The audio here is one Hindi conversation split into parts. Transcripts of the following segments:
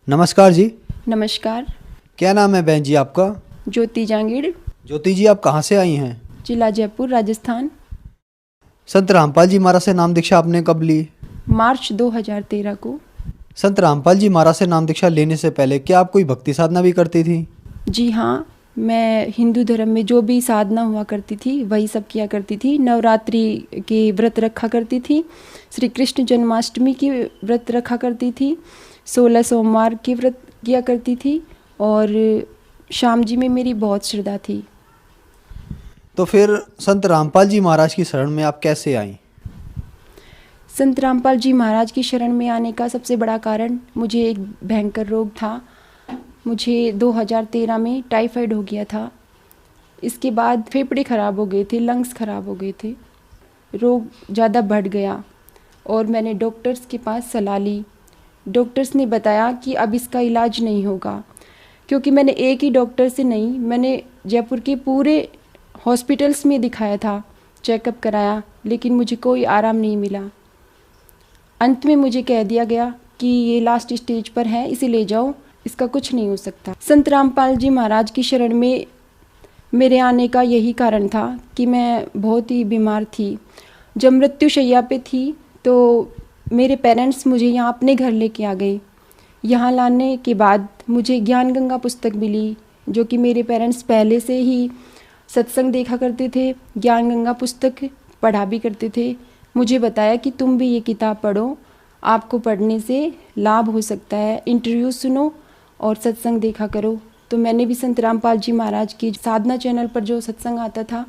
नमस्कार जी। नमस्कार। क्या नाम है बहन जी आपका? ज्योति जांगीड़। ज्योति जी, आप कहाँ से आई हैं? जिला जयपुर, राजस्थान। संत रामपाल जी महाराज से नाम दीक्षा आपने कब ली? मार्च 2013 को। संत रामपाल जी महाराज से नाम दीक्षा लेने से पहले क्या आप कोई भक्ति साधना भी करती थी? जी हाँ, मैं हिंदू धर्म में जो भी साधना हुआ करती थी वही सब किया करती थी। नवरात्रि के व्रत रखा करती थी, श्री कृष्ण जन्माष्टमी की व्रत रखा करती थी, 16 सोमवार की व्रत किया करती थी और श्याम जी में मेरी बहुत श्रद्धा थी। तो फिर संत रामपाल जी महाराज की शरण में आप कैसे आई? संत रामपाल जी महाराज की शरण में आने का सबसे बड़ा कारण, मुझे एक भयंकर रोग था। मुझे 2013 में टाइफाइड हो गया था। इसके बाद फेफड़े ख़राब हो गए थे, लंग्स ख़राब हो गए थे, रोग ज़्यादा बढ़ गया और मैंने डॉक्टर्स के पास सलाह ली। डॉक्टर्स ने बताया कि अब इसका इलाज नहीं होगा, क्योंकि मैंने एक ही डॉक्टर से नहीं, मैंने जयपुर के पूरे हॉस्पिटल्स में दिखाया था, चेकअप कराया, लेकिन मुझे कोई आराम नहीं मिला। अंत में मुझे कह दिया गया कि ये लास्ट स्टेज पर है, इसे ले जाओ, इसका कुछ नहीं हो सकता। संत रामपाल जी महाराज की शरण में मेरे आने का यही कारण था कि मैं बहुत ही बीमार थी। जब मृत्युशैया पे थी तो मेरे पेरेंट्स मुझे यहाँ अपने घर लेके आ गए। यहाँ लाने के बाद मुझे ज्ञान गंगा पुस्तक मिली, जो कि मेरे पेरेंट्स पहले से ही सत्संग देखा करते थे, ज्ञान गंगा पुस्तक पढ़ा भी करते थे। मुझे बताया कि तुम भी ये किताब पढ़ो, आपको पढ़ने से लाभ हो सकता है, इंटरव्यू सुनो और सत्संग देखा करो। तो मैंने भी संत रामपाल जी महाराज की साधना चैनल पर जो सत्संग आता था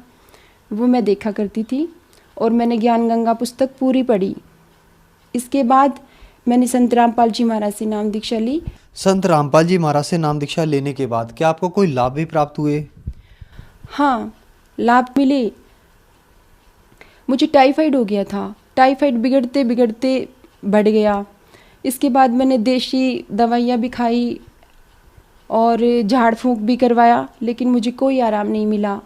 वो मैं देखा करती थी और मैंने ज्ञान गंगा पुस्तक पूरी पढ़ी। इसके बाद मैंने संत रामपाल जी महाराज से नाम दीक्षा ली। संत रामपाल जी महाराज से नाम दीक्षा लेने के बाद क्या आपको कोई लाभ भी प्राप्त हुए? हाँ, लाभ मिले। मुझे टाइफाइड हो गया था, टाइफाइड बिगड़ते बिगड़ते बढ़ गया। इसके बाद मैंने देशी दवाइयाँ भी खाई और झाड़ फूंक भी करवाया, लेकिन मुझे कोई आराम नहीं मिला।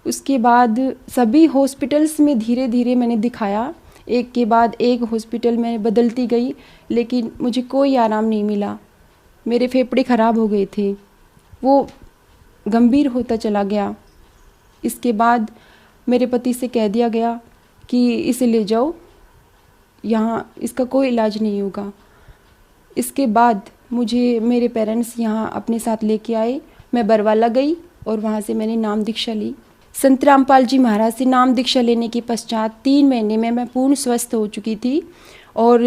उसके बाद सभी हॉस्पिटल्स में धीरे धीरे मैंने दिखाया, एक के बाद एक हॉस्पिटल में बदलती गई, लेकिन मुझे कोई आराम नहीं मिला। मेरे फेफड़े ख़राब हो गए थे, वो गंभीर होता चला गया। इसके बाद मेरे पति से कह दिया गया कि इसे ले जाओ, यहाँ इसका कोई इलाज नहीं होगा। इसके बाद मुझे मेरे पेरेंट्स यहाँ अपने साथ लेके आए। मैं बरवाला गई और वहाँ से मैंने नाम दीक्षा ली। संत रामपाल जी महाराज से नाम दीक्षा लेने के पश्चात 3 महीने में मैं पूर्ण स्वस्थ हो चुकी थी और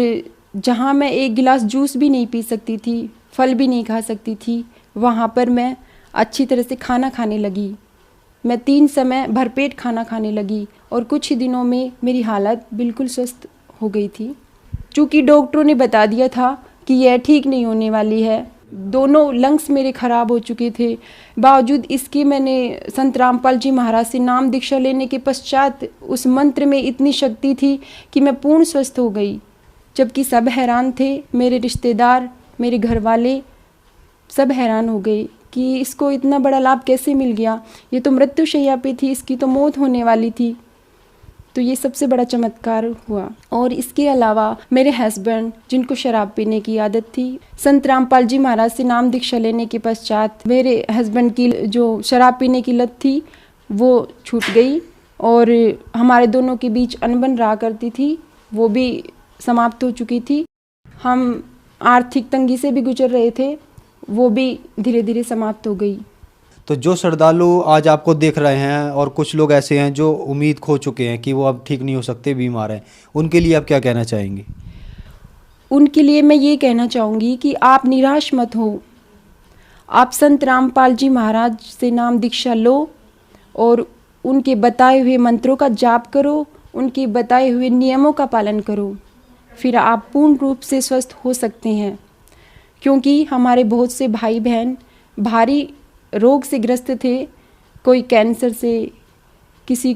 जहाँ मैं एक गिलास जूस भी नहीं पी सकती थी, फल भी नहीं खा सकती थी, वहाँ पर मैं अच्छी तरह से खाना खाने लगी। मैं 3 समय भरपेट खाना खाने लगी और कुछ ही दिनों में मेरी हालत बिल्कुल स्वस्थ हो गई थी। चूँकि डॉक्टरों ने बता दिया था कि यह ठीक नहीं होने वाली है, दोनों लंग्स मेरे ख़राब हो चुके थे, बावजूद इसके मैंने संत रामपाल जी महाराज से नाम दीक्षा लेने के पश्चात उस मंत्र में इतनी शक्ति थी कि मैं पूर्ण स्वस्थ हो गई। जबकि सब हैरान थे, मेरे रिश्तेदार, मेरे घर वाले सब हैरान हो गए कि इसको इतना बड़ा लाभ कैसे मिल गया, ये तो मृत्युशैया पे थी, इसकी तो मौत होने वाली थी। तो ये सबसे बड़ा चमत्कार हुआ। और इसके अलावा मेरे हस्बैंड, जिनको शराब पीने की आदत थी, संत रामपाल जी महाराज से नाम दीक्षा लेने के पश्चात मेरे हस्बैंड की जो शराब पीने की लत थी वो छूट गई और हमारे दोनों के बीच अनबन रहा करती थी, वो भी समाप्त हो चुकी थी। हम आर्थिक तंगी से भी गुजर रहे थे, वो भी धीरे धीरे समाप्त हो गई। तो जो श्रद्धालु आज आपको देख रहे हैं और कुछ लोग ऐसे हैं जो उम्मीद खो चुके हैं कि वो अब ठीक नहीं हो सकते, बीमार हैं, उनके लिए आप क्या कहना चाहेंगी? उनके लिए मैं ये कहना चाहूँगी कि आप निराश मत हो। आप संत रामपाल जी महाराज से नाम दीक्षा लो और उनके बताए हुए मंत्रों का जाप करो, उनके बताए हुए नियमों का पालन करो, फिर आप पूर्ण रूप से स्वस्थ हो सकते हैं। क्योंकि हमारे बहुत से भाई बहन भारी रोग से ग्रस्त थे, कोई कैंसर से, किसी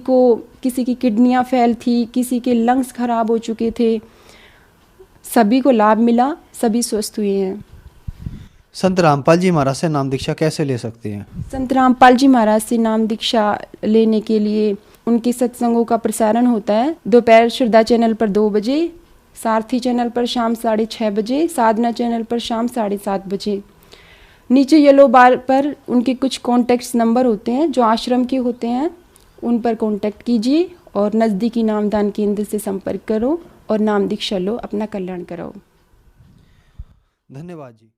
की किडनियां फेल थी, किसी के लंग्स खराब हो चुके थे, सभी को लाभ मिला, सभी स्वस्थ हुए हैं। संत रामपाल जी महाराज से नाम दीक्षा कैसे ले सकते हैं? संत रामपाल जी महाराज से नाम दीक्षा लेने के लिए उनके सत्संगों का प्रसारण होता है दोपहर श्रद्धा चैनल पर 2 बजे सारथी चैनल पर शाम 6:30 बजे, साधना चैनल पर शाम 7:30 बजे। नीचे येलो बार पर उनके कुछ कॉन्टैक्ट्स नंबर होते हैं जो आश्रम के होते हैं, उन पर कॉन्टैक्ट कीजिए और नज़दीकी नामदान केंद्र से संपर्क करो और नाम दीक्षा लो, अपना कल्याण कराओ। धन्यवाद जी।